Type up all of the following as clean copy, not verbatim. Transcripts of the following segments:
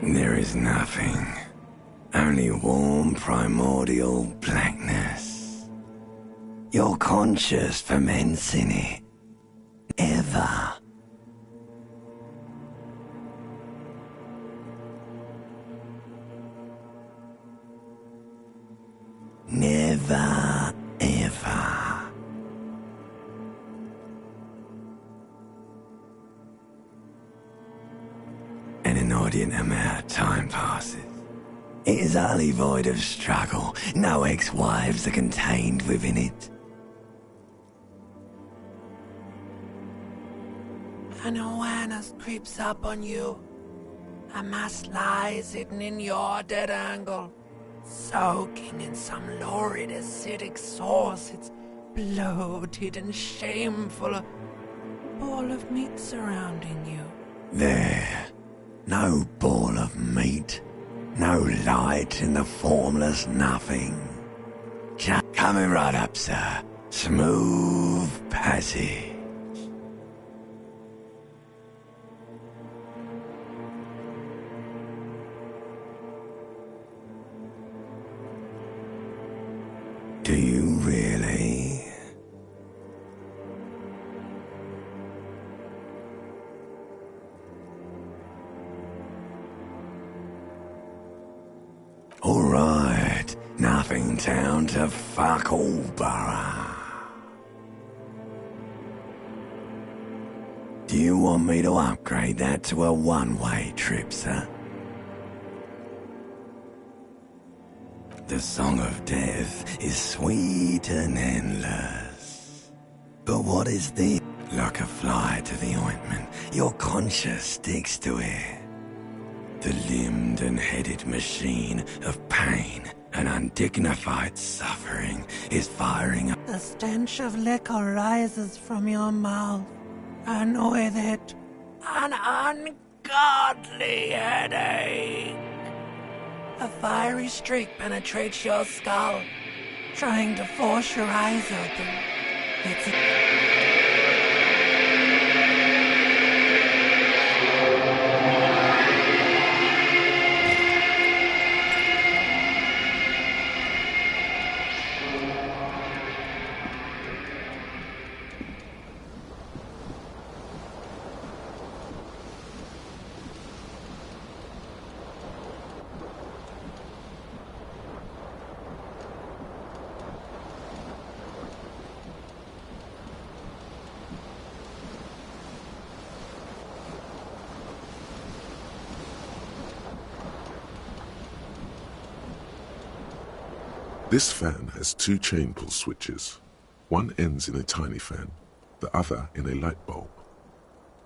There is nothing. Only warm primordial blackness. Your conscious ferments in it. Ever. Never, ever. An inordinate amount of time passes. It is utterly void of struggle. No ex-wives are contained within it. An awareness creeps up on you. A mass lies hidden in your dead angle, soaking in some lurid acidic sauce. It's bloated and shameful. A ball of meat surrounding you. There. No ball of meat. No light in the formless nothing. Just coming right up, sir. Smooth passage. Do you really? All right, nothing down to fuck all borough. Do you want me to upgrade that to a one-way trip, sir? The song of death is sweet and endless. But what is this? Like a fly to the ointment, your conscience sticks to it. The limbed and headed machine of pain and undignified suffering is firing up. The stench of liquor rises from your mouth, and with it, an ungodly headache. A fiery streak penetrates your skull, trying to force your eyes open. It's This fan has two chain pull switches. One ends in a tiny fan, the other in a light bulb.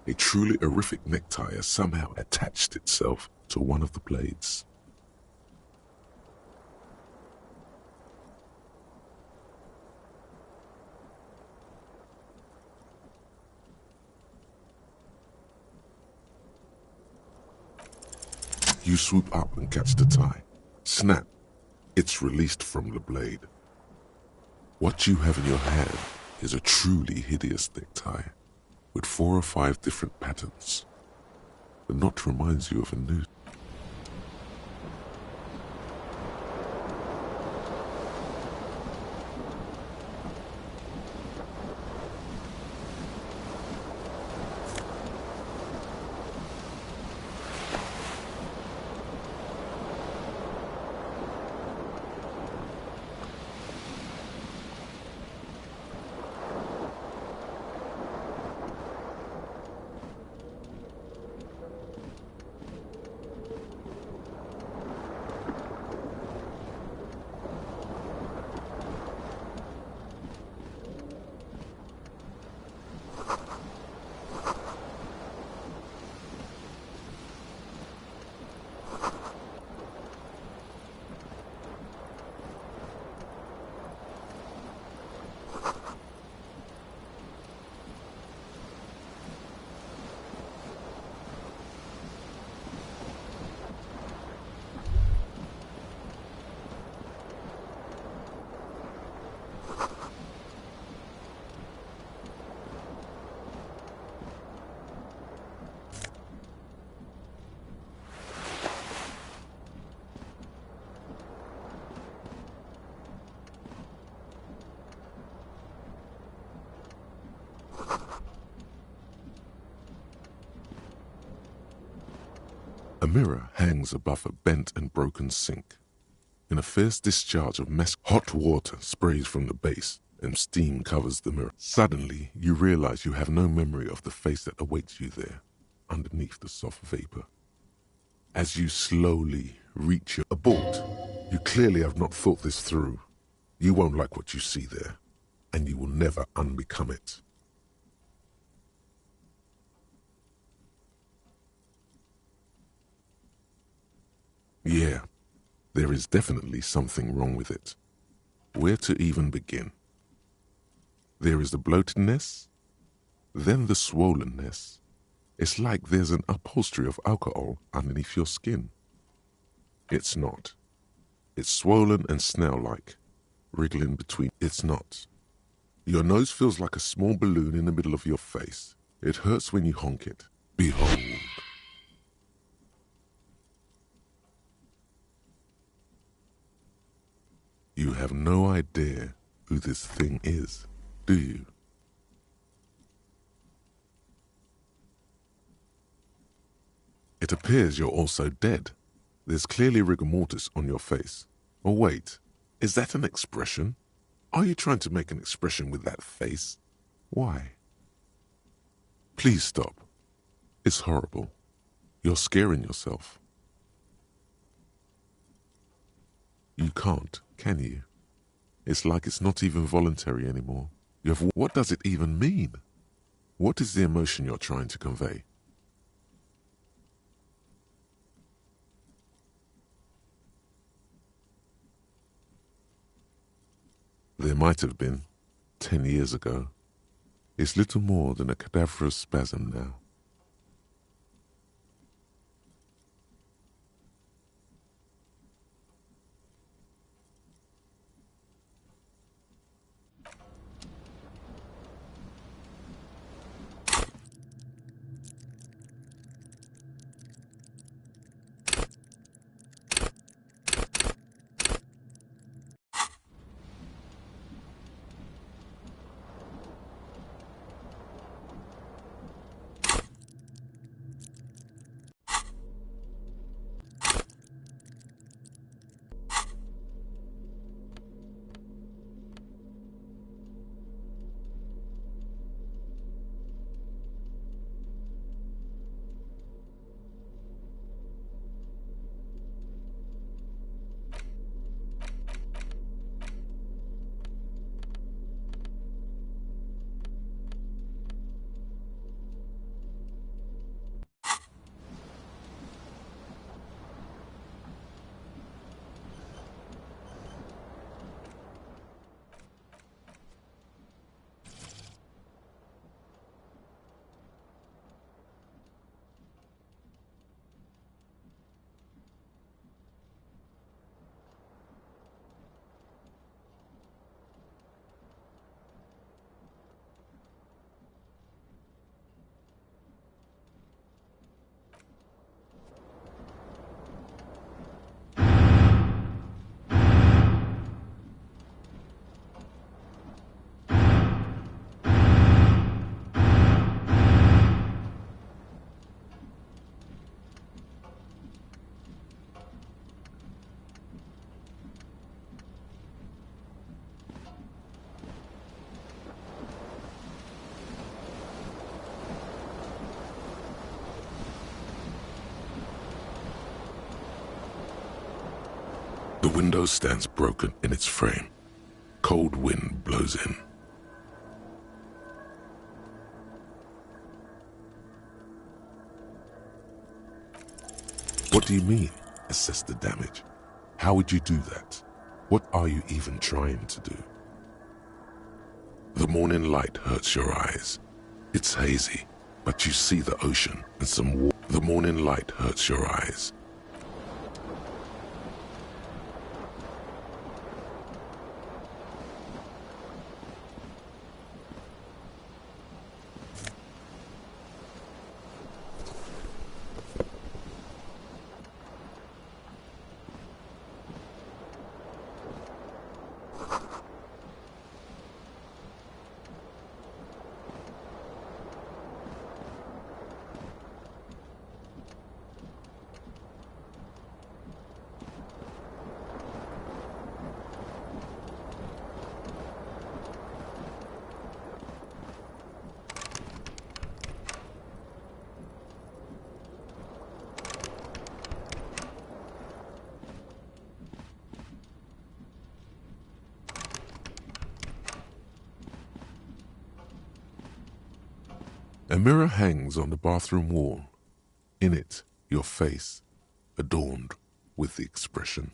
A truly horrific necktie has somehow attached itself to one of the blades. You swoop up and catch the tie. Snap! It's released from the blade. What you have in your hand is a truly hideous necktie, with 4 or 5 different patterns. The knot reminds you of a noose. A mirror hangs above a bent and broken sink. In a fierce discharge of hot water sprays from the base and steam covers the mirror. Suddenly, you realize you have no memory of the face that awaits you there, underneath the soft vapor. As you slowly reach your abort, you clearly have not thought this through. You won't like what you see there, and you will never unbecome it. Yeah, there is definitely something wrong with it. Where to even begin? There is the bloatedness, then the swollenness. It's like there's an upholstery of alcohol underneath your skin. It's not. It's swollen and snail-like, wriggling between. It's not. Your nose feels like a small balloon in the middle of your face. It hurts when you honk it. Behold. You have no idea who this thing is, do you? It appears you're also dead. There's clearly rigor mortis on your face. Or wait, is that an expression? Are you trying to make an expression with that face? Why? Please stop. It's horrible. You're scaring yourself. You can't, can you? It's like it's not even voluntary anymore. What does it even mean? What is the emotion you're trying to convey? There might have been, 10 years ago. It's little more than a cadaverous spasm now. The window stands broken in its frame. Cold wind blows in. What do you mean, assess the damage? How would you do that? What are you even trying to do? The morning light hurts your eyes. It's hazy, but you see the ocean and some water. The morning light hurts your eyes. mirror hangs on the bathroom wall. In it, your face, adorned with the expression.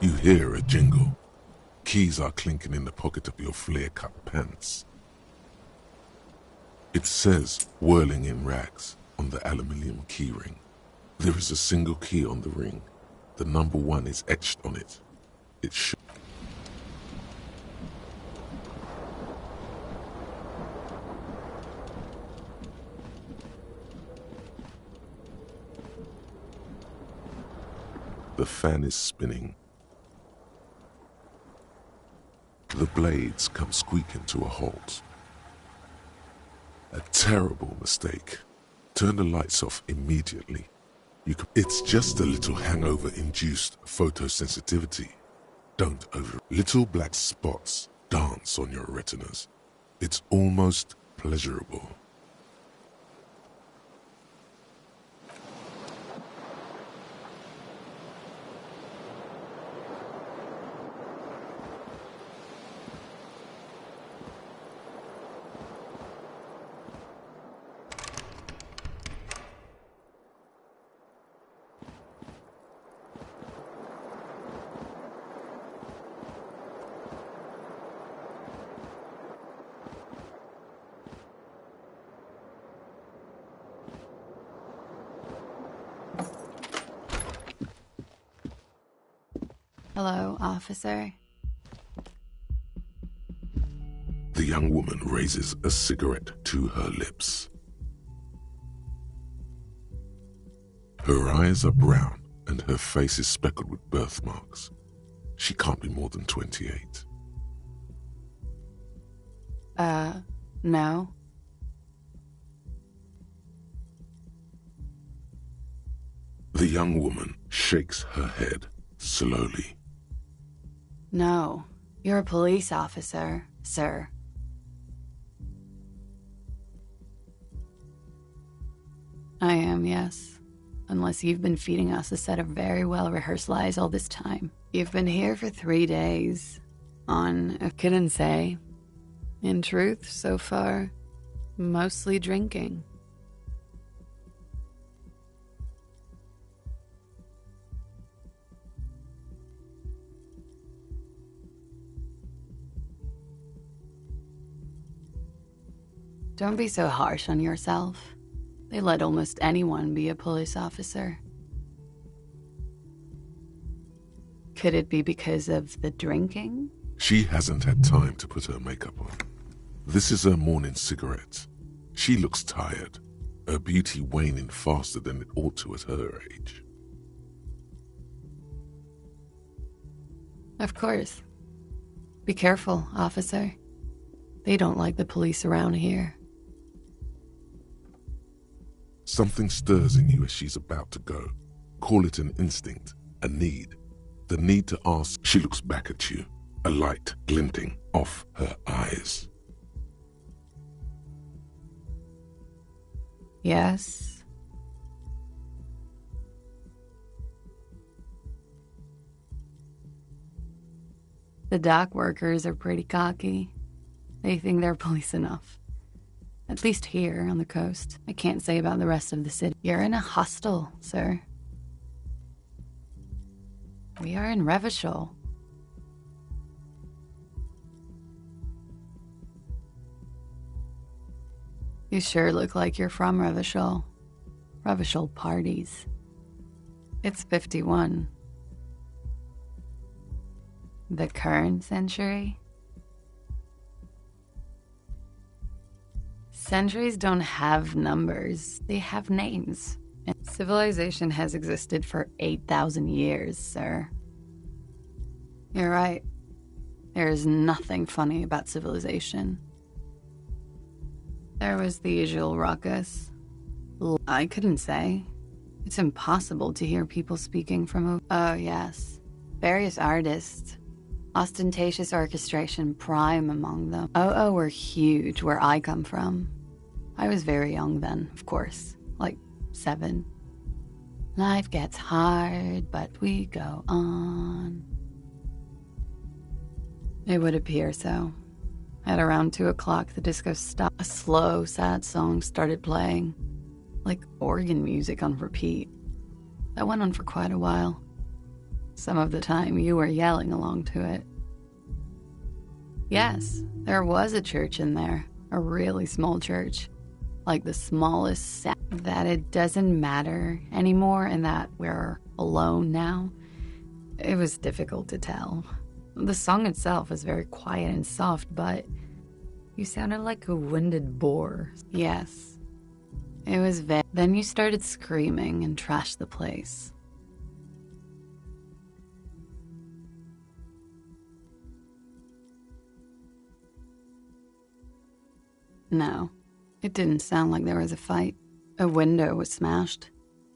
You hear a jingle. Keys are clinking in the pocket of your flare-cut pants. It says, whirling in rags, on the aluminium keyring. There is a single key on the ring. The number 1 is etched on it. It should. The fan is spinning. The blades come squeaking to a halt. A terrible mistake. Turn the lights off immediately. It's just a little hangover-induced photosensitivity. Don't over. Little black spots dance on your retinas. It's almost pleasurable. Hello, officer. The young woman raises a cigarette to her lips. Her eyes are brown and her face is speckled with birthmarks. She can't be more than 28. No. The young woman shakes her head slowly. No. You're a police officer, sir. I am, yes. Unless you've been feeding us a set of very well-rehearsed lies all this time. You've been here for 3 days. On, I couldn't say. In truth, so far, mostly drinking. Don't be so harsh on yourself. They let almost anyone be a police officer. Could it be because of the drinking? She hasn't had time to put her makeup on. This is her morning cigarette. She looks tired, her beauty waning faster than it ought to at her age. Of course. Be careful, officer. They don't like the police around here. Something stirs in you as she's about to go. Call it an instinct, a need. The need to ask. She looks back at you, a light glinting off her eyes. Yes? The dock workers are pretty cocky. They think they're police enough. At least here on the coast. I can't say about the rest of the city. You're in a hostel, sir. We are in Revachol. You sure look like you're from Revachol. Revachol parties. It's 51. The current century? Centuries don't have numbers. They have names. And civilization has existed for 8,000 years, sir. You're right. There is nothing funny about civilization. There was the usual ruckus. I couldn't say. It's impossible to hear people speaking from oh, yes. Various artists. Ostentatious orchestration prime among them. Oh, were huge where I come from. I was very young then, of course. Like 7. Life gets hard, but we go on. It would appear so. At around 2 o'clock, the disco stopped. A slow, sad song started playing, like organ music on repeat. That went on for quite a while. Some of the time, you were yelling along to it. Yes, there was a church in there, a really small church, like the smallest that it doesn't matter anymore and that we're alone now. It was difficult to tell. The song itself was very quiet and soft, but you sounded like a winded boar. Yes, it was vague. Then you started screaming and trashed the place. No, it didn't sound like there was a fight. A window was smashed.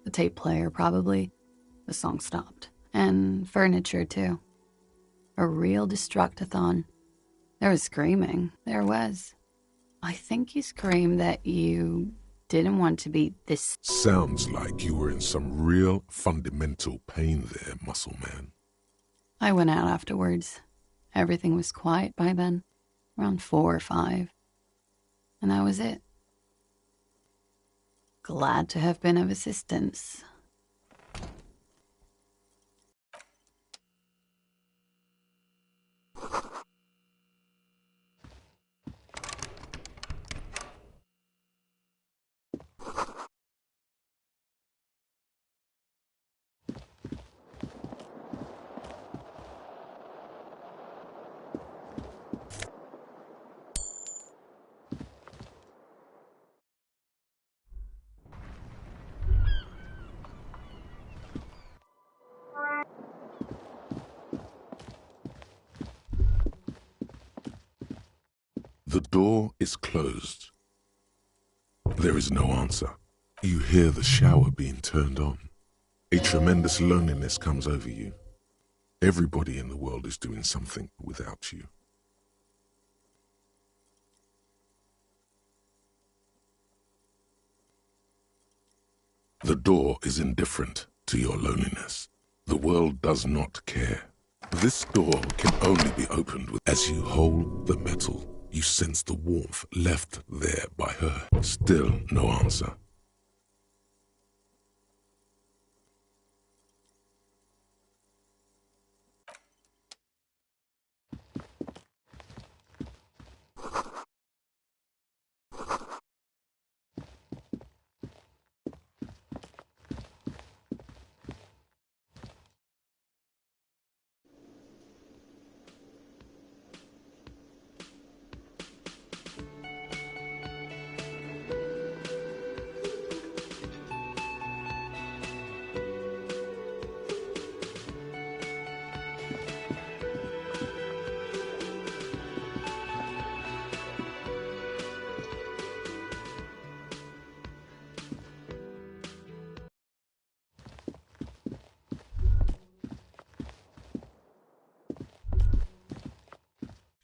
The tape player, probably. The song stopped. And furniture, too. A real destructathon. There was screaming. There was. I think you screamed that you didn't want to be this. Sounds like you were in some real fundamental pain there, muscle man. I went out afterwards. Everything was quiet by then. Around 4 or 5. And that was it. Glad to have been of assistance. The door is closed. There is no answer. You hear the shower being turned on. A tremendous loneliness comes over you. Everybody in the world is doing something without you. The door is indifferent to your loneliness. The world does not care. This door can only be opened as you hold the metal. You sense the warmth left there by her. Still no answer.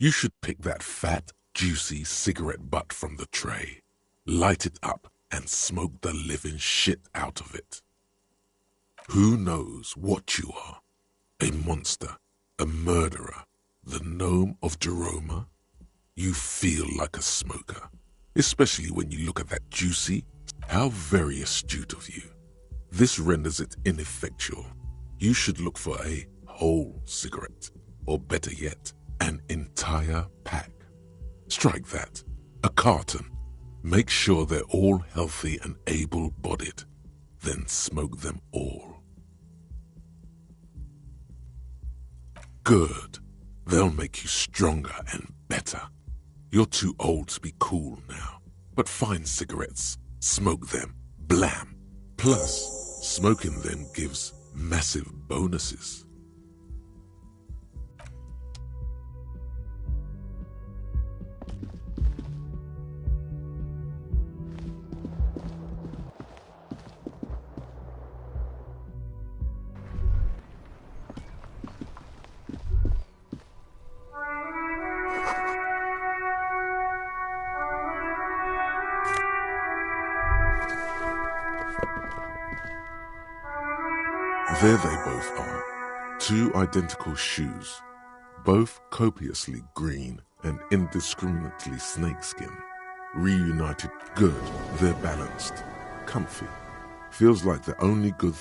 You should pick that fat, juicy cigarette butt from the tray, light it up, and smoke the living shit out of it. Who knows what you are? A monster, a murderer, the gnome of Jeroma? You feel like a smoker, especially when you look at that juicy. How very astute of you. This renders it ineffectual. You should look for a whole cigarette, or better yet, an entire pack. Strike that, a carton. Make sure they're all healthy and able-bodied. Then smoke them all. Good. They'll make you stronger and better. You're too old to be cool now, but find cigarettes, smoke them, blam. Plus, smoking them gives massive bonuses. There they both are, two identical shoes, both copiously green and indiscriminately snakeskin. Reunited, good, they're balanced, comfy. Feels like the only good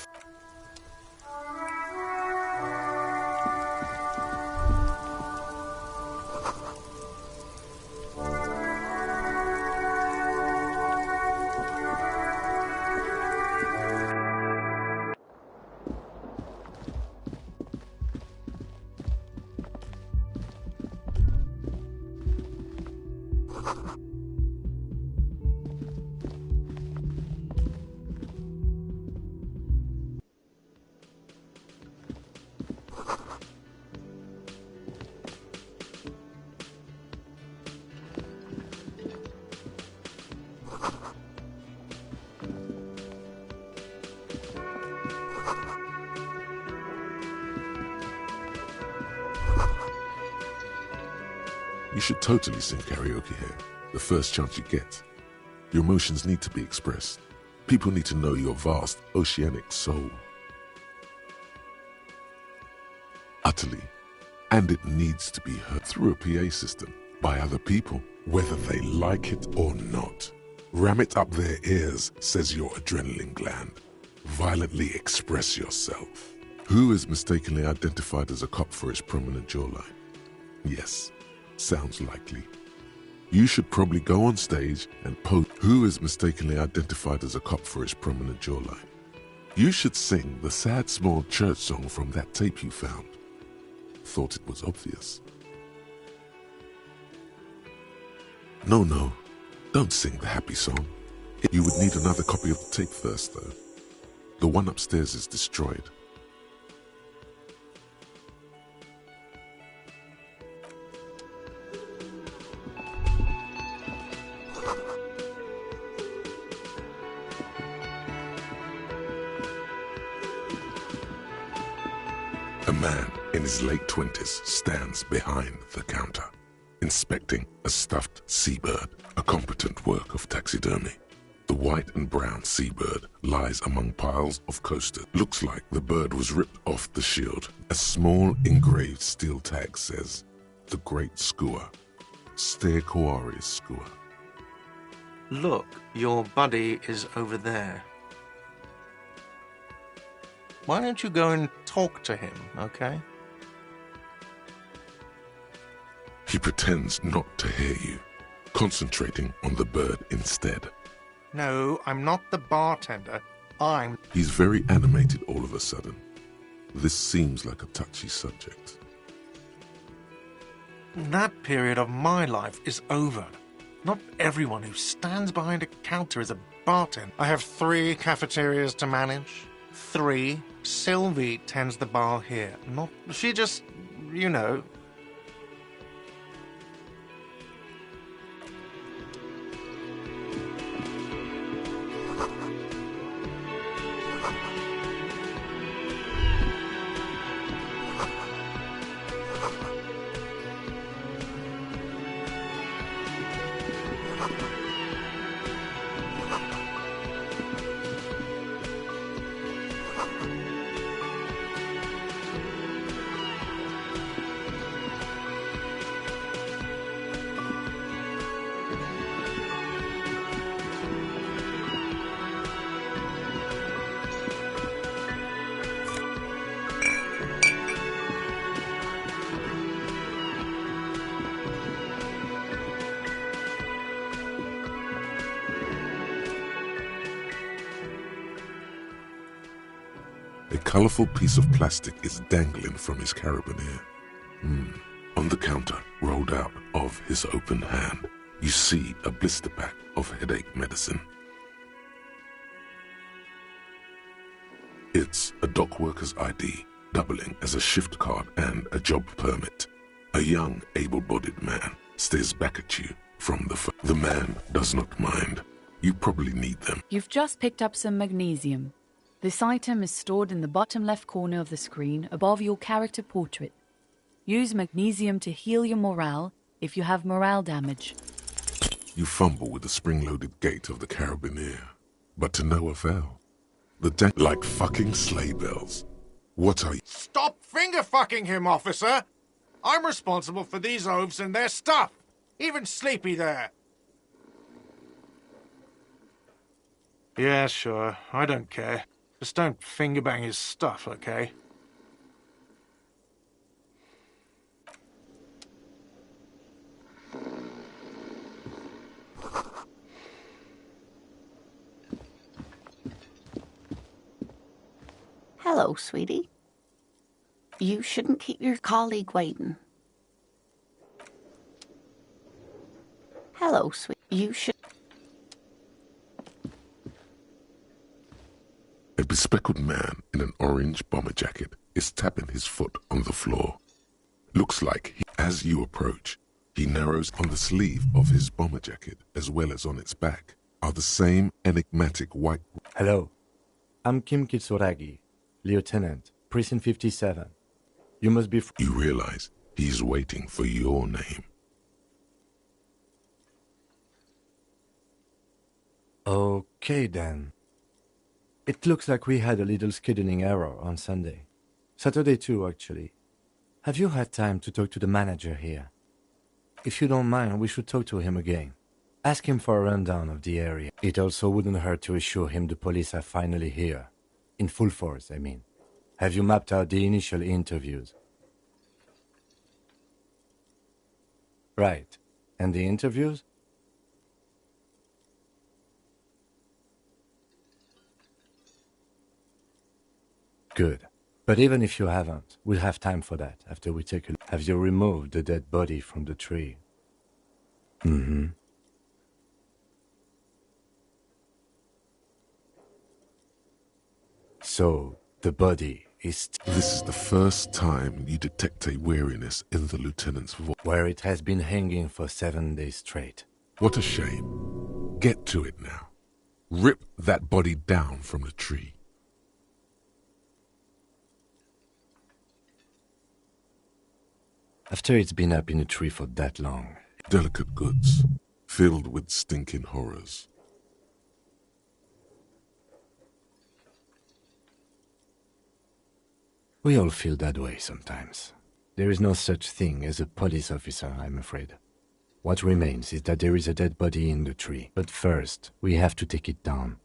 You should totally sing karaoke here, the first chance you get. Your emotions need to be expressed. People need to know your vast, oceanic soul. Utterly. And it needs to be heard through a PA system by other people, whether they like it or not. Ram it up their ears, says your adrenaline gland. Violently express yourself. Who is mistakenly identified as a cop for his prominent jawline? Yes. Sounds likely. You should probably go on stage and pose. Who is mistakenly identified as a cop for his prominent jawline? You should sing the sad small church song from that tape you found. Thought it was obvious. No, don't sing the happy song. You would need another copy of the tape first, though. The one upstairs is destroyed. A man in his late 20s stands behind the counter, inspecting a stuffed seabird, a competent work of taxidermy. The white and brown seabird lies among piles of coasters. Looks like the bird was ripped off the shield. A small engraved steel tag says, "The Great Skua, Ste Koaris Skua." Look, your buddy is over there. Why don't you go and talk to him, okay? He pretends not to hear you, concentrating on the bird instead. No, I'm not the bartender. He's very animated all of a sudden. This seems like a touchy subject. That period of my life is over. Not everyone who stands behind a counter is a bartender. I have 3 cafeterias to manage. 3. Sylvie tends the bar here. She just, you know. colourful piece of plastic is dangling from his carabiner. On the counter, rolled out of his open hand, you see a blister pack of headache medicine. It's a dock worker's ID, doubling as a shift card and a job permit. A young, able-bodied man stares back at you from the man does not mind. You probably need them. You've just picked up some magnesium. This item is stored in the bottom left corner of the screen above your character portrait. Use magnesium to heal your morale if you have morale damage. You fumble with the spring-loaded gate of the carabiner, but to no avail. The like fucking sleigh bells. What are you? Stop finger-fucking him, officer! I'm responsible for these oafs and their stuff! Even Sleepy there! Yeah, sure. I don't care. Just don't finger-bang his stuff, okay? Hello, sweetie. You shouldn't keep your colleague waiting. Hello, sweet. You should... A bespectacled man in an orange bomber jacket is tapping his foot on the floor. Looks like, as you approach, he narrows on the sleeve of his bomber jacket as well as on its back are the same enigmatic white... Hello. I'm Kim Kitsuragi, Lieutenant, Precinct 57. You must be... You realize he's waiting for your name. Okay, then. It looks like we had a little scheduling error on Sunday. Saturday too, actually. Have you had time to talk to the manager here? If you don't mind, we should talk to him again. Ask him for a rundown of the area. It also wouldn't hurt to assure him the police are finally here. In full force, I mean. Have you mapped out the initial interviews? Right. And the interviews? Good. But even if you haven't, we'll have time for that after we take a look. Have you removed the dead body from the tree? Mm-hmm. So, the body is... This is the first time you detect a weariness in the lieutenant's voice. Where it has been hanging for 7 days straight. What a shame. Get to it now. Rip that body down from the tree. After it's been up in a tree for that long. Delicate goods, filled with stinking horrors. We all feel that way sometimes. There is no such thing as a police officer, I'm afraid. What remains is that there is a dead body in the tree. But first, we have to take it down.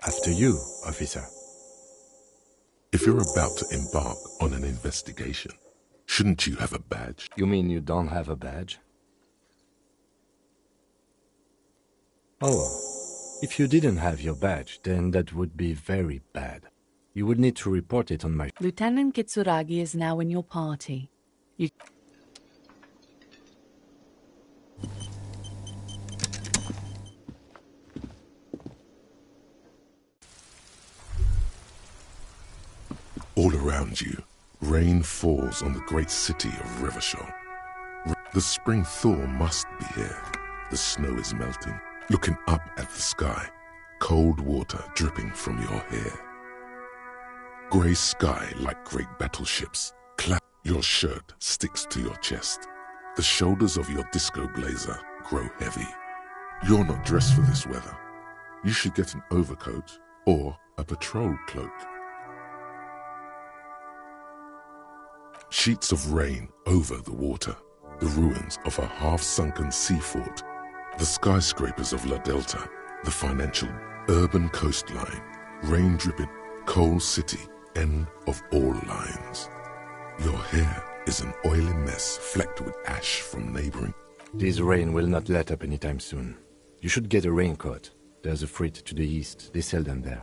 After you, officer. If you're about to embark on an investigation, shouldn't you have a badge? You mean you don't have a badge? Oh, if you didn't have your badge, then that would be very bad. You would need to report it on my... Lieutenant Kitsuragi is now in your party. You... All around you, rain falls on the great city of Rivershore. The spring thaw must be here. The snow is melting. Looking up at the sky, cold water dripping from your hair. Grey sky like great battleships. Your shirt sticks to your chest. The shoulders of your disco blazer grow heavy. You're not dressed for this weather. You should get an overcoat or a patrol cloak. Sheets of rain over the water, the ruins of a half-sunken sea fort, the skyscrapers of La Delta, the financial urban coastline, rain-dripping coal city, end of all lines. Your hair is an oily mess flecked with ash from neighboring. This rain will not let up anytime soon. You should get a raincoat. There's a frit to the east. They sell them there.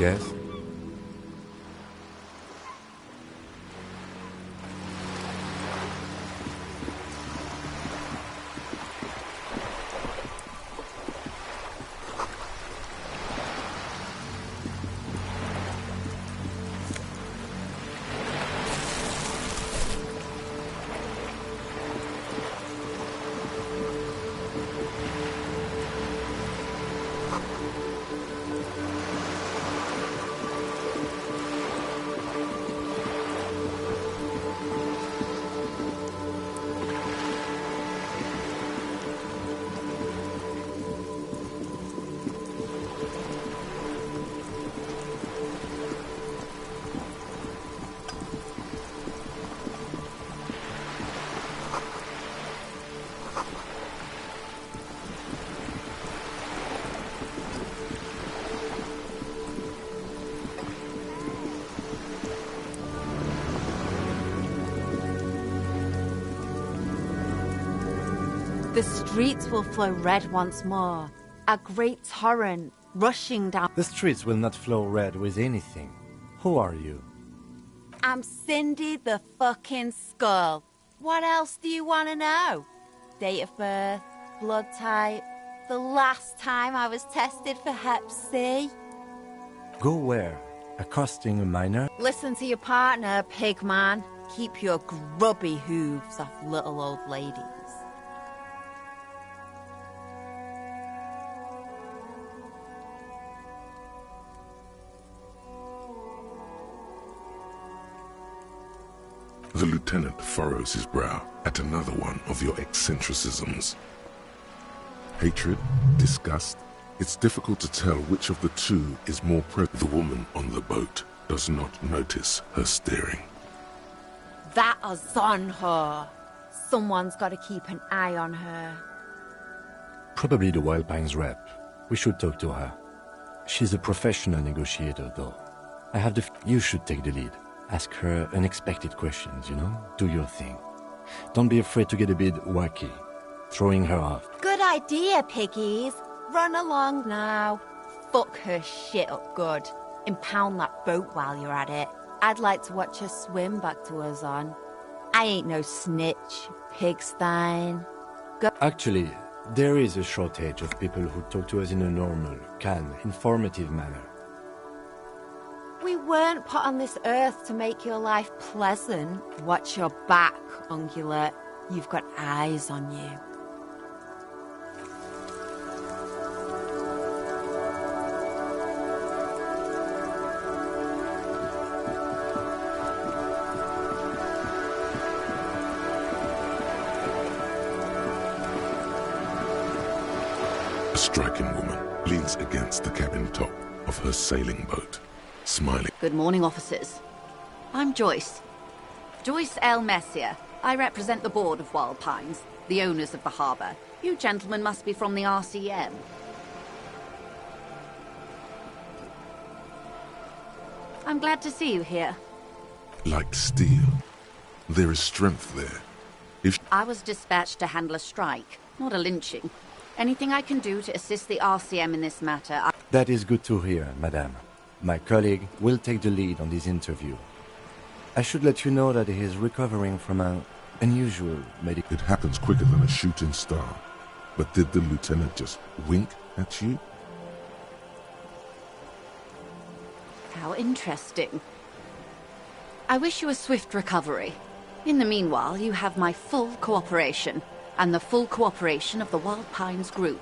Yes? The streets will flow red once more, a great torrent rushing down. The streets will not flow red with anything. Who are you? I'm Cindy the fucking Skull. What else do you want to know? Date of birth, blood type, the last time I was tested for Hep C. Go where? Accosting a minor? Listen to your partner, pig man. Keep your grubby hooves off little old ladies. The lieutenant furrows his brow at another one of your eccentricisms. Hatred, disgust, it's difficult to tell which of the two is more present. The woman on the boat does not notice her steering. That is on her. Someone's got to keep an eye on her. Probably the Wild Pines rep. We should talk to her. She's a professional negotiator, though. I have the... You should take the lead. Ask her unexpected questions, you know? Do your thing. Don't be afraid to get a bit wacky. Throwing her off. Good idea, piggies. Run along now. Fuck her shit up good. Impound that boat while you're at it. I'd like to watch her swim back to her on. I ain't no snitch, pigstein. Go. Actually, there is a shortage of people who talk to us in a normal, calm, informative manner. We weren't put on this earth to make your life pleasant. Watch your back, ungulate. You've got eyes on you. A striking woman leans against the cabin top of her sailing boat, smiling. Good morning, officers. I'm Joyce. Joyce L. Messier. I represent the board of Wild Pines, the owners of the harbour. You gentlemen must be from the RCM. I'm glad to see you here. Like steel. There is strength there. I was dispatched to handle a strike, not a lynching. Anything I can do to assist the RCM in this matter, That is good to hear, madame. My colleague will take the lead on this interview. I should let you know that he is recovering from an unusual medical... It happens quicker than a shooting star. But did the lieutenant just wink at you? How interesting. I wish you a swift recovery. In the meanwhile, you have my full cooperation, and the full cooperation of the Wild Pines group.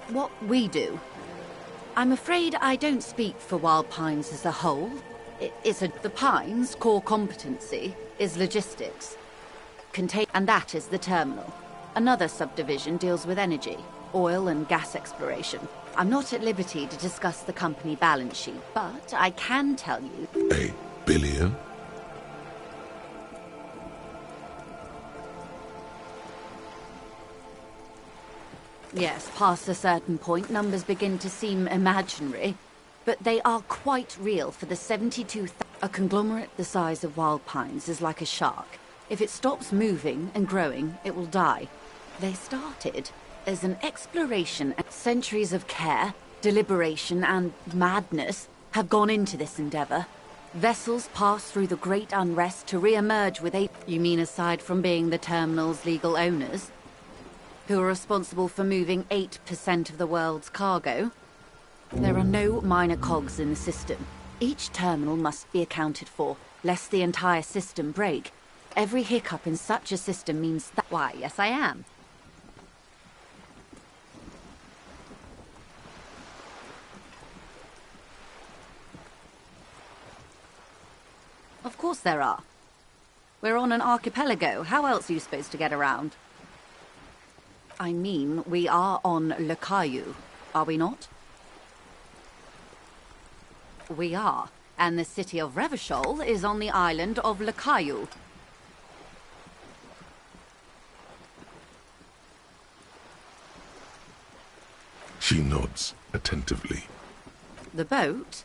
What we do... I'm afraid I don't speak for Wild Pines as a whole. The Pines' core competency is logistics. And that is the terminal. Another subdivision deals with energy, oil and gas exploration. I'm not at liberty to discuss the company balance sheet, but I can tell you... $1 billion? Yes, past a certain point, numbers begin to seem imaginary, but they are quite real for the 72,000... A conglomerate the size of Wild Pines is like a shark. If it stops moving and growing, it will die. They started as an exploration, and centuries of care, deliberation, and madness have gone into this endeavor. Vessels pass through the great unrest to re-emerge with a... You mean aside from being the terminal's legal owners? Who are responsible for moving 8% of the world's cargo? There are no minor cogs in the system. Each terminal must be accounted for, lest the entire system break. Every hiccup in such a system means that... Why, yes I am. Of course there are. We're on an archipelago. How else are you supposed to get around? I mean, we are on Le Caillou, are we not? We are, and the city of Revachol is on the island of Le Caillou. She nods attentively. The boat?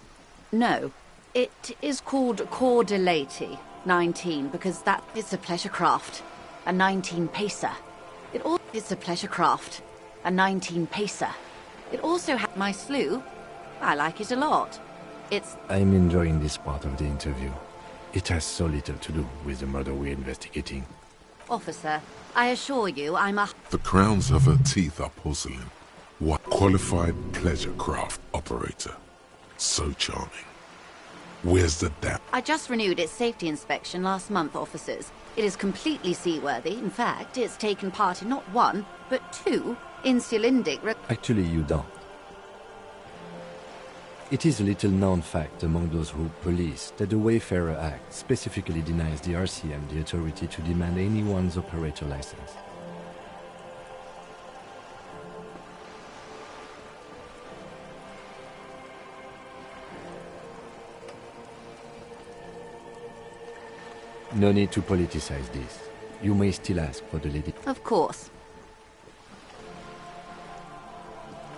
No. It is called Cor de Leyte 19 because that is a pleasure craft. A 19 pacer. It all is a pleasure craft. A 19 pacer. It also has my sloop. I like it a lot. It's... I'm enjoying this part of the interview. It has so little to do with the murder we're investigating. Officer, I assure you I'm a... The crowns of her teeth are porcelain. What qualified pleasure craft operator. So charming. Where's the dam? I just renewed its safety inspection last month, officers. It is completely seaworthy. In fact, it's taken part in not one, but two insulindic... Actually, you don't. It is a little-known fact among those rogue police that the Wayfarer Act specifically denies the RCM the authority to demand anyone's operator license. No need to politicize this. You may still ask for the lady. Of course.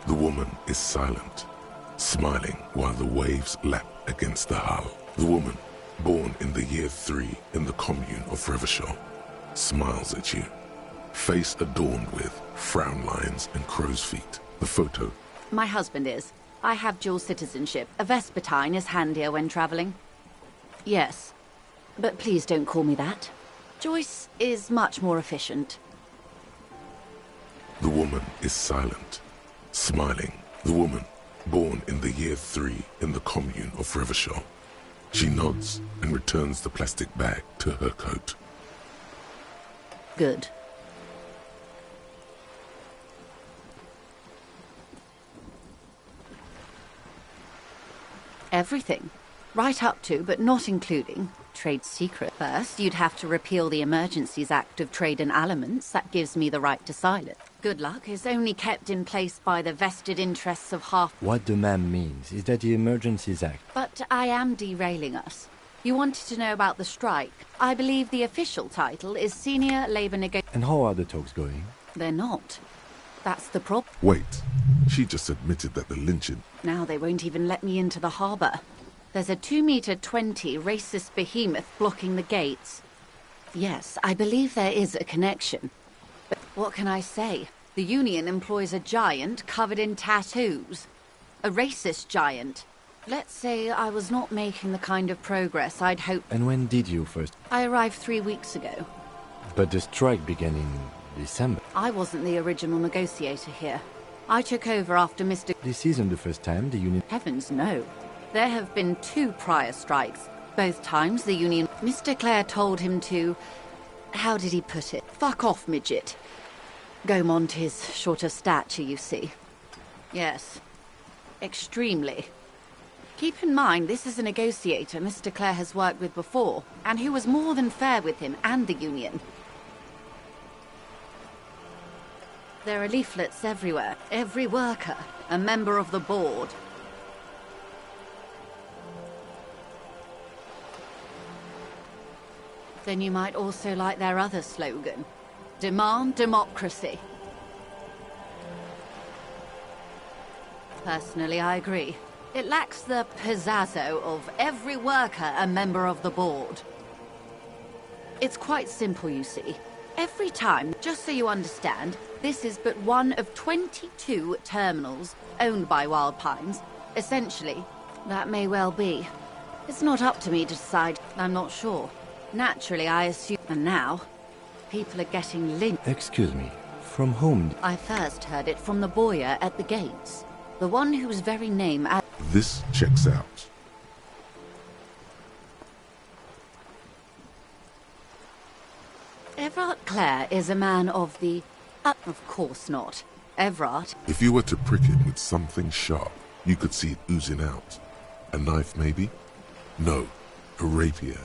The woman is silent, smiling while the waves lap against the hull. The woman, born in the year 3 in the commune of Revachol, smiles at you, face adorned with frown lines and crow's feet. The photo. My husband is. I have dual citizenship. A Vespertine is handier when traveling. Yes. But please don't call me that. Joyce is much more efficient. The woman is silent, smiling. The woman, born in the year 3 in the commune of Revachol. She nods and returns the plastic bag to her coat. Good. Everything. Right up to, but not including, trade secret. First, you'd have to repeal the Emergencies Act of Trade in Aliments. That gives me the right to silence. Good luck is only kept in place by the vested interests of half... What the ma'am means is that the Emergencies Act... But I am derailing us. You wanted to know about the strike. I believe the official title is Senior Labour Negotiator. And how are the talks going? They're not. That's the problem. Wait, she just admitted that the lynching... Now they won't even let me into the harbour. There's a 2-meter-20 racist behemoth blocking the gates. Yes, I believe there is a connection. But what can I say? The Union employs a giant covered in tattoos. A racist giant. Let's say I was not making the kind of progress I'd hoped. And when did you first... I arrived 3 weeks ago. But the strike began in December. I wasn't the original negotiator here. I took over after Mr. This isn't the first time the Union... Heavens, no. There have been 2 prior strikes. Both times the Union... Mr. Clare told him to... How did he put it? Fuck off, midget. Gaumont is short of stature, you see. Yes. Extremely. Keep in mind, this is a negotiator Mr. Clare has worked with before, and who was more than fair with him and the Union. There are leaflets everywhere. Every worker, a member of the board. Then you might also like their other slogan. Demand democracy. Personally, I agree. It lacks the pizzazzo of every worker a member of the board. It's quite simple, you see. Every time, just so you understand, this is but one of 22 terminals owned by Wild Pines. Essentially, that may well be. It's not up to me to decide. I'm not sure. Naturally, I assume... And now, people are getting linked. Excuse me, from whom? I first heard it from the boyer at the gates. The one whose very name... This checks out. Everard Clare is a man of the... of course not. Everard... If you were to prick it with something sharp, you could see it oozing out. A knife, maybe? No, a rapier.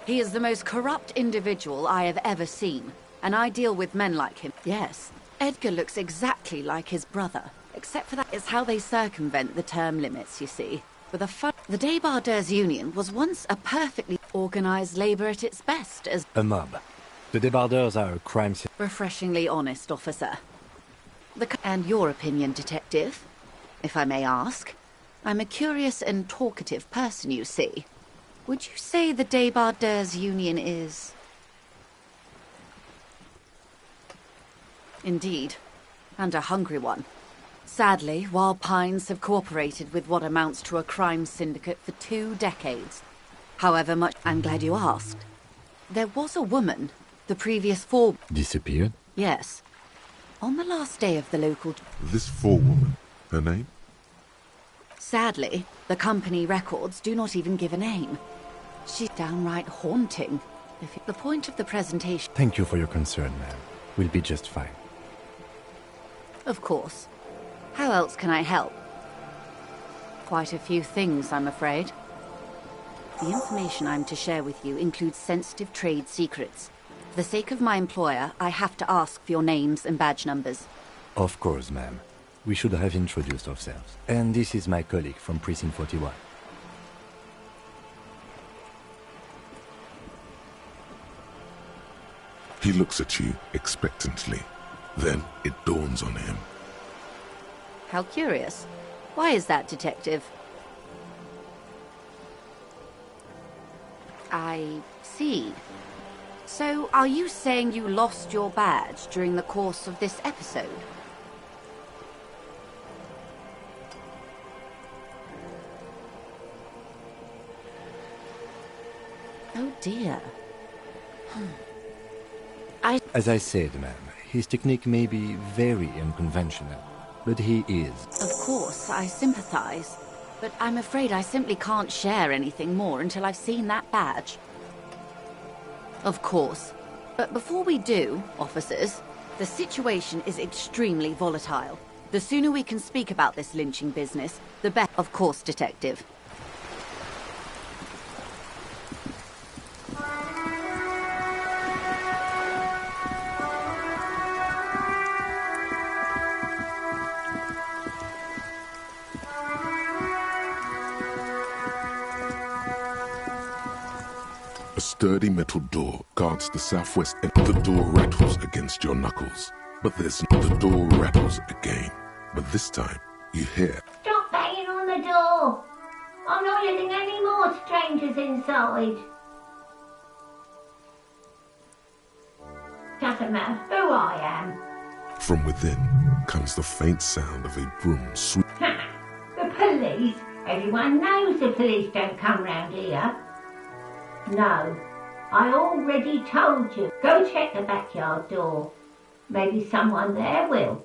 He is the most corrupt individual I have ever seen, and I deal with men like him. Yes, Edgar looks exactly like his brother, except for that it's how they circumvent the term limits, you see. With a fun... The Débardeurs Union was once a perfectly organized labor at its best as... A mob. The Débardeurs are a crime scene. Refreshingly honest, officer. And your opinion, detective, if I may ask. I'm a curious and talkative person, you see. Would you say the Débardeurs Union is... Indeed, and a hungry one. Sadly, Wild Pines have cooperated with what amounts to a crime syndicate for 2 decades. However much... I'm glad you asked. There was a woman, the previous 4... Disappeared? Yes. On the last day of the local... This forewoman, her name? Sadly, the company records do not even give a name. She's downright haunting. The point of the presentation... Thank you for your concern, ma'am. We'll be just fine. Of course. How else can I help? Quite a few things, I'm afraid. The information I'm to share with you includes sensitive trade secrets. For the sake of my employer, I have to ask for your names and badge numbers. Of course, ma'am. We should have introduced ourselves. And this is my colleague from Precinct 41. He looks at you expectantly. Then it dawns on him. How curious. Why is that, detective? I see. So, are you saying you lost your badge during the course of this episode? Oh dear. As I said, ma'am, his technique may be very unconventional, but he is. Of course, I sympathize. But I'm afraid I simply can't share anything more until I've seen that badge. Of course. But before we do, officers, the situation is extremely volatile. The sooner we can speak about this lynching business, the better. Of course, detective. A sturdy metal door guards the southwest end. The door rattles against your knuckles. But the door rattles again. But this time, you hear... Stop banging on the door! I'm not letting any more strangers inside. Doesn't matter who I am. From within comes the faint sound of a broom sweep. The police? Everyone knows the police don't come round here. No, I already told you. Go check the backyard door. Maybe someone there will.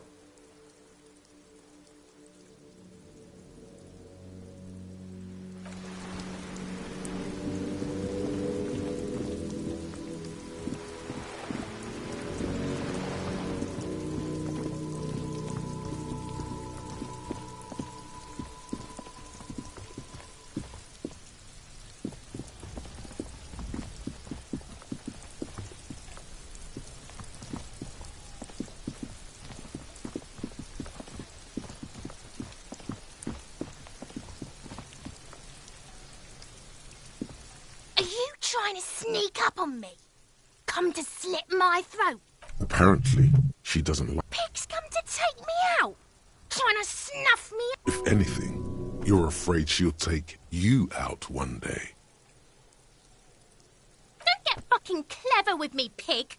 trying to sneak up on me? Come to slit my throat? Apparently, she doesn't like... Pig's come to take me out. Trying to snuff me out. If anything, you're afraid she'll take you out one day. Don't get fucking clever with me, pig.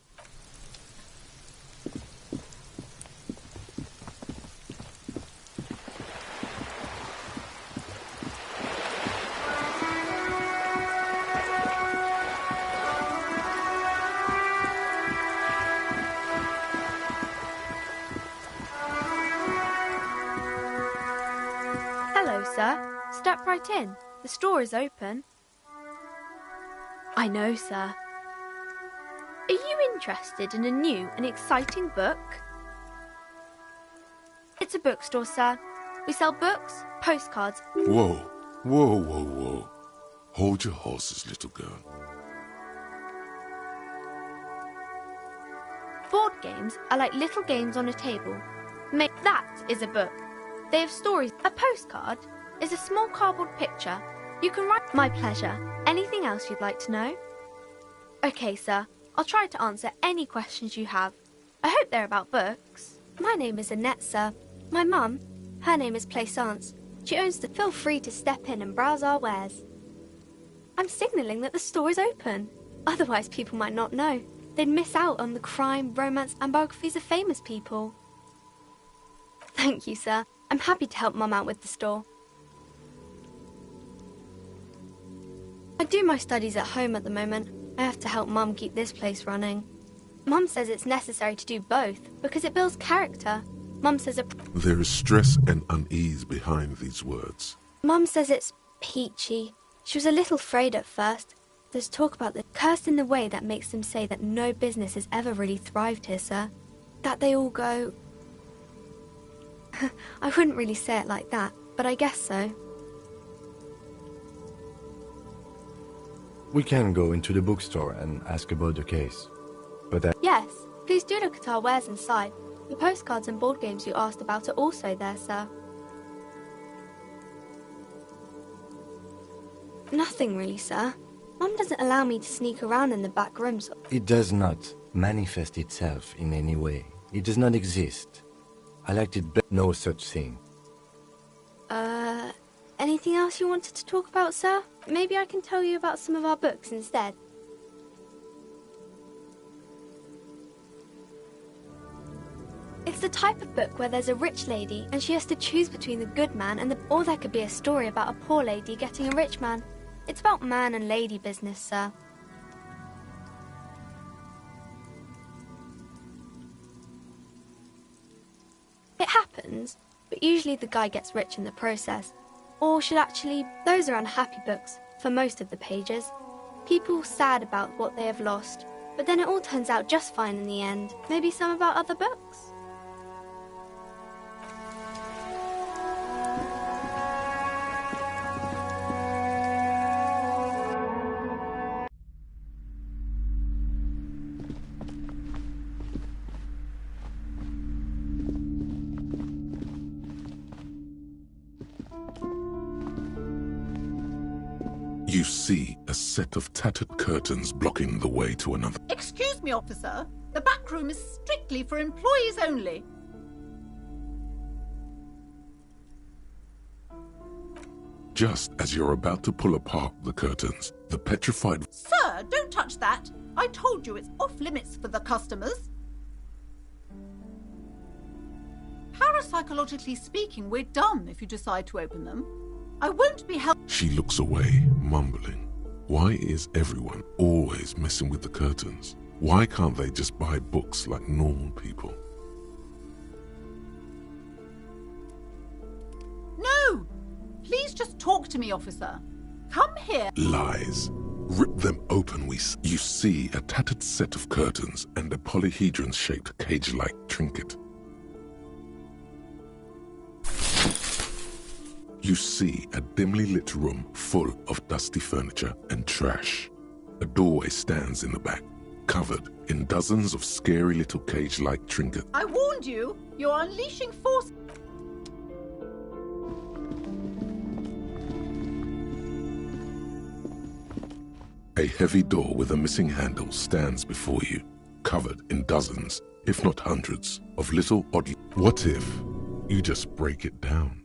Hello, sir. Step right in. The store is open. I know, sir. Are you interested in a new and exciting book? It's a bookstore, sir. We sell books, postcards. Whoa, whoa, whoa, whoa. Hold your horses, little girl. Board games are like little games on a table. That is a book. They have stories. A postcard is a small cardboard picture. You can write. My pleasure. Anything else you'd like to know? Okay, sir. I'll try to answer any questions you have. I hope they're about books. My name is Annette, sir. My mum, her name is Plaisance. She owns the... Feel free to step in and browse our wares. I'm signalling that the store is open. Otherwise, people might not know. They'd miss out on the crime, romance, and biographies of famous people. Thank you, sir. I'm happy to help Mum out with the store. I do my studies at home at the moment. I have to help Mum keep this place running. Mum says it's necessary to do both because it builds character. Mum says There is stress and unease behind these words. Mum says it's peachy. She was a little afraid at first. There's talk about the cursed in the way that makes them say that no business has ever really thrived here, sir. That they all go... I wouldn't really say it like that, but I guess so. We can go into the bookstore and ask about the case. But Yes, please do look at our wares inside. The postcards and board games you asked about are also there, sir. Nothing really, sir. Mum doesn't allow me to sneak around in the back rooms. it does not manifest itself in any way. It does not exist. I liked it better. No such thing. Anything else you wanted to talk about, sir? Maybe I can tell you about some of our books instead. It's the type of book where there's a rich lady and she has to choose between the good man and the... Or there could be a story about a poor lady getting a rich man. It's about man and lady business, sir. It happens, but usually the guy gets rich in the process. Or should actually, those are unhappy books for most of the pages. People sad about what they have lost, but then it all turns out just fine in the end. Maybe some about other books? You see a set of tattered curtains blocking the way to another. Excuse me, officer. The back room is strictly for employees only. Just as you're about to pull apart the curtains, the petrified... Sir, don't touch that. I told you it's off limits for the customers. Parapsychologically speaking, we're done if you decide to open them. I won't be held... She looks away, mumbling. Why is everyone always messing with the curtains? Why can't they just buy books like normal people? No! Please just talk to me, officer. Come here. Lies. Rip them open, you see a tattered set of curtains and a polyhedron-shaped cage-like trinket. You see a dimly lit room full of dusty furniture and trash. A doorway stands in the back, covered in dozens of scary little cage-like trinkets. I warned you. You're unleashing force. A A heavy door with a missing handle stands before you, covered in dozens, if not hundreds, of little odd... What if you just break it down?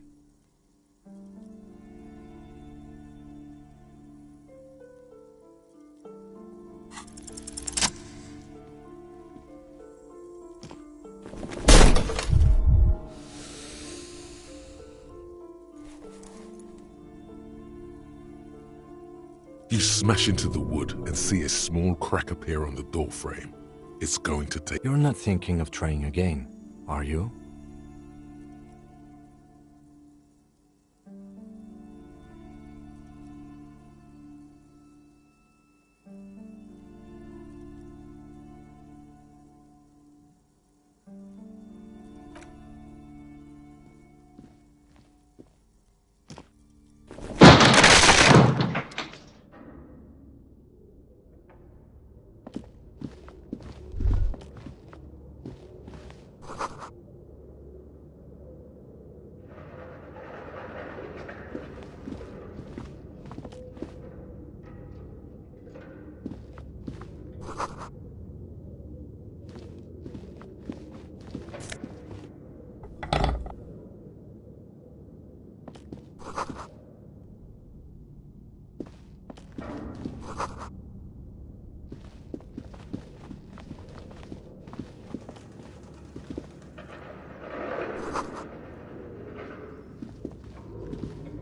You smash into the wood and see a small crack appear on the door frame. It's going to take... You're not thinking of trying again, are you?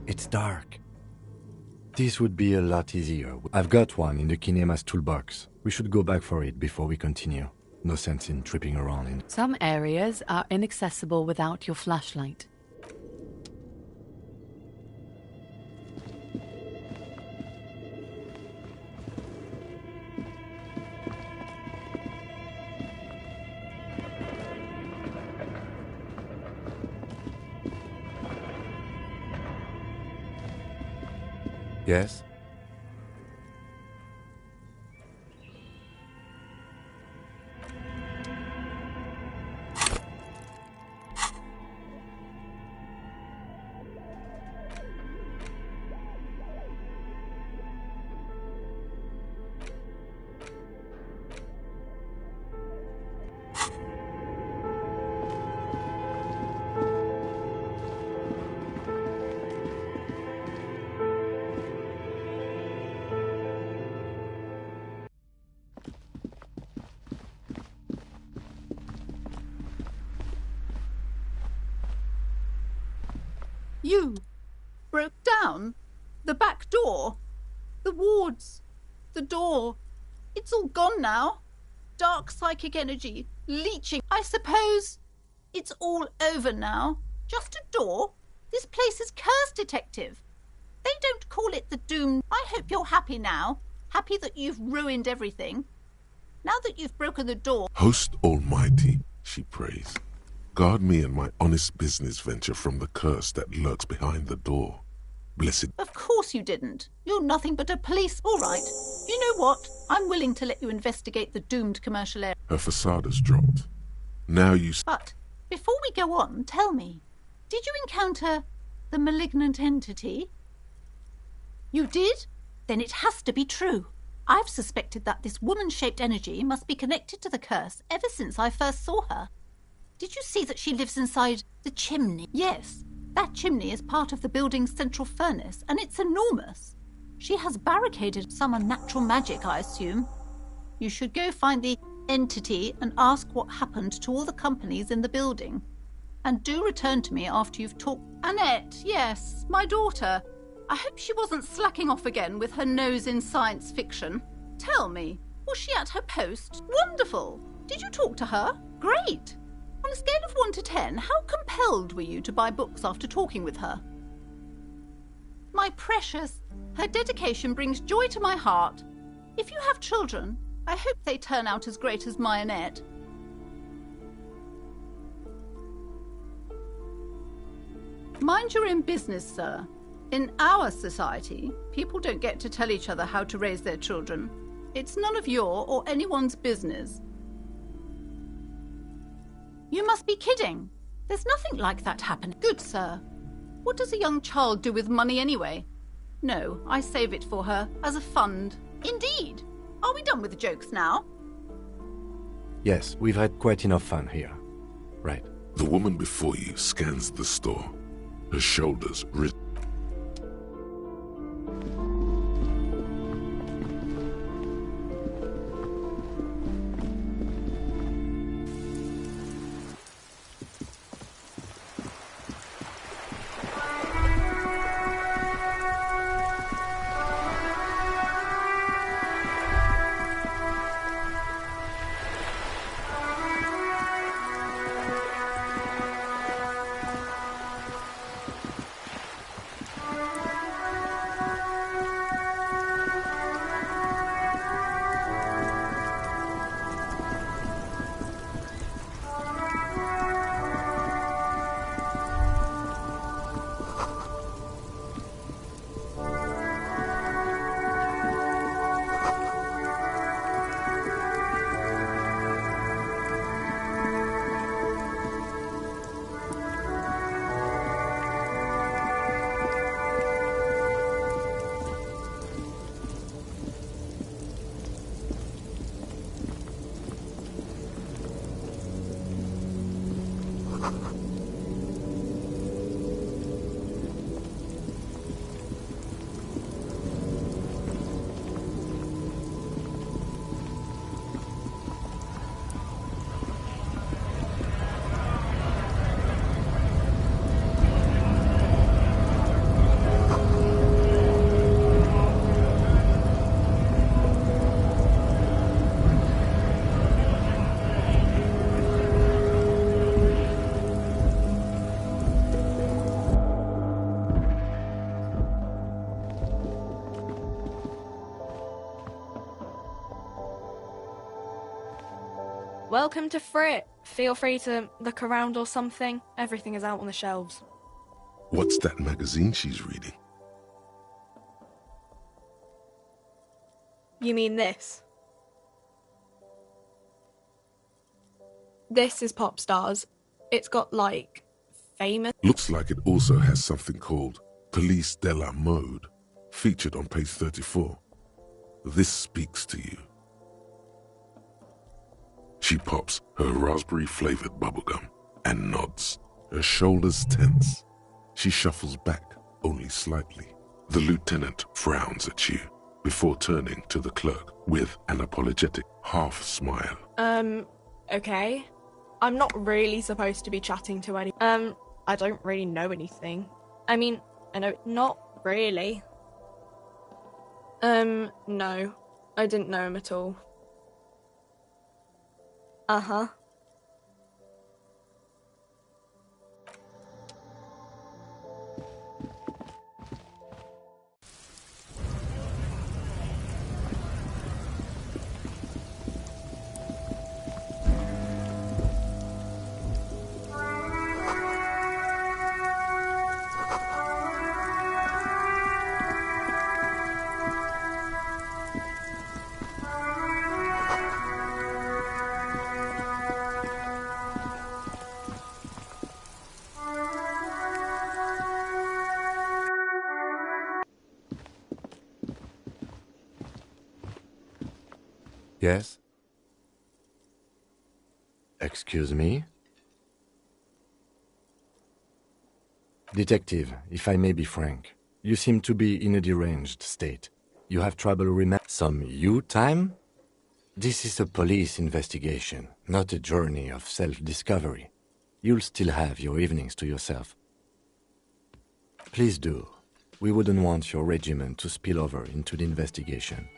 It's dark. This would be a lot easier. I've got one in the Kinema's toolbox. We should go back for it before we continue. No sense in tripping around in... Some areas are inaccessible without your flashlight. Yes? You broke down the back door, the wards, the door. It's all gone now. Dark psychic energy, leeching. I suppose it's all over now. Just a door? This place is cursed, Detective. They don't call it the Doom. I hope you're happy now. Happy that you've ruined everything. Now that you've broken the door... Host Almighty, she prays. Guard me and my honest business venture from the curse that lurks behind the door. Blessed... Of course you didn't. You're nothing but a police... All right. You know what? I'm willing to let you investigate the doomed commercial area. Her facade has dropped. Now you... But, before we go on, tell me, did you encounter the malignant entity? You did? Then it has to be true. I've suspected that this woman-shaped energy must be connected to the curse ever since I first saw her. Did you see that she lives inside the chimney? Yes, that chimney is part of the building's central furnace, and it's enormous. She has barricaded some unnatural magic, I assume. You should go find the entity and ask what happened to all the companies in the building. And do return to me after you've talked... Annette, yes, my daughter. I hope she wasn't slacking off again with her nose in science fiction. Tell me, was she at her post? Wonderful. Did you talk to her? Great. On a scale of 1 to 10, how compelled were you to buy books after talking with her? My precious, her dedication brings joy to my heart. If you have children, I hope they turn out as great as my Annette. Mind your own business, sir. In our society, people don't get to tell each other how to raise their children. It's none of your or anyone's business. You must be kidding. There's nothing like that happening. Good, sir. What does a young child do with money anyway? No, I save it for her as a fund. Indeed. Are we done with the jokes now? Yes, we've had quite enough fun here. Right. The woman before you scans the store, her shoulders risen. Welcome to Frit. Feel free to look around or something. Everything is out on the shelves. What's that magazine she's reading? You mean this? This is Pop Stars. It's got, like, famous... Looks like it also has something called Police de la Mode, featured on page 34. This speaks to you. She pops her raspberry-flavored bubblegum and nods, her shoulders tense. She shuffles back only slightly. The lieutenant frowns at you before turning to the clerk with an apologetic half-smile. Okay. I'm not really supposed to be chatting to any... I don't really know anything. I mean, I know... Not really. No. I didn't know him at all. Uh-huh. Yes? Excuse me? Detective, if I may be frank, you seem to be in a deranged state. You have trouble remembering some you time? This is a police investigation, not a journey of self-discovery. You'll still have your evenings to yourself. Please do. We wouldn't want your regiment to spill over into the investigation.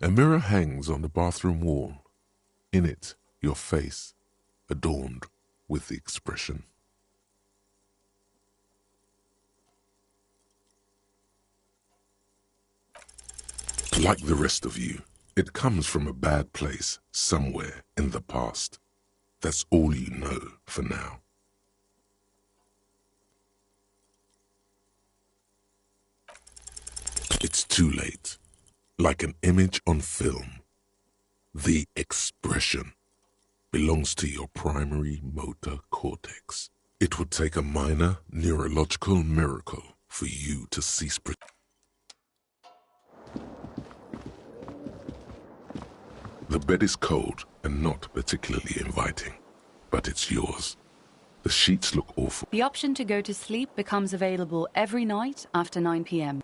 A mirror hangs on the bathroom wall. In it, your face, adorned with the expression. Like the rest of you, it comes from a bad place somewhere in the past. That's all you know for now. It's too late. Like an image on film, the expression belongs to your primary motor cortex. It would take a minor neurological miracle for you to cease. The bed is cold and not particularly inviting, but it's yours. The sheets look awful. The option to go to sleep becomes available every night after 9 p.m.